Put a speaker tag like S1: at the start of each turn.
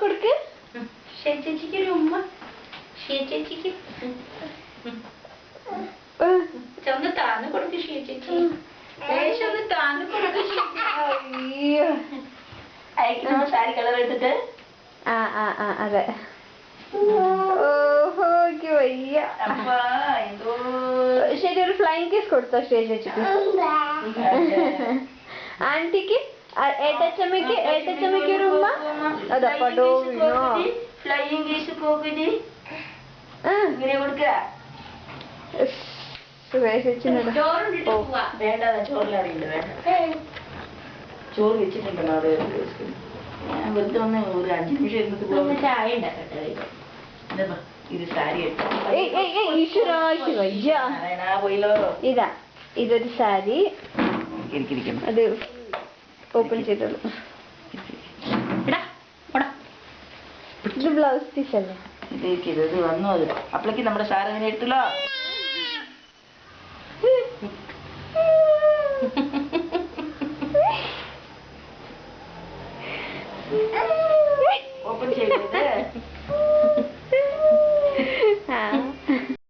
S1: കൊടുക്ക്.
S2: ചേച്ചിക്ക് ഒരു ഉമ്മ. ചേച്ചിക്ക് ഒന്ന് താന്ന് കൊടുക്ക്. ചേച്ചി ഒന്ന് താന്ന് കൊടുക്ക്.
S1: അയ്യോ
S2: അയക്കണോ സാരി കളർ എടുത്തിട്ട്?
S1: അതെ. ഓഹോ വയ്യ. ശരി, ഒരു ഫ്ലൈങ് കിസ് കൊടുത്തോ ചേച്ചിക്ക്. ആന്റിക്ക് ഏട്ടച്ചമ്മയ്ക്ക് ഒരു ഉമ്മ. അതപ്പോ
S2: ഫ്ലൈയിങ് കിസ് പോകിത് ഇങ്ങനെ കൊടുക്ക. വേണ്ട, ചോറിലറിയില്ല. വേണ്ട, ചോറ് വെച്ചിട്ടുണ്ടല്ലോ. അത് ഞാൻ വെറുതെ ഒന്ന് ഒരു 5 നിമിഷം ഇരുന്നിട്ട് പോകുന്ന ചായ ഉണ്ടാക്കട്ടെ. ഇത് സാരി പോയില്ലോ.
S1: ഇതൊരു സാരി. അത് ഓപ്പൺ ചെയ്തോളൂ. ഇത് ബ്ലൗസ് പീസ് അല്ലേ?
S2: ഇത് വന്നു. അത് അപ്പളേക്ക് നമ്മുടെ സാർ അങ്ങനെ ഇട്ടല്ലോ. ഓപ്പൺ ചെയ്തത്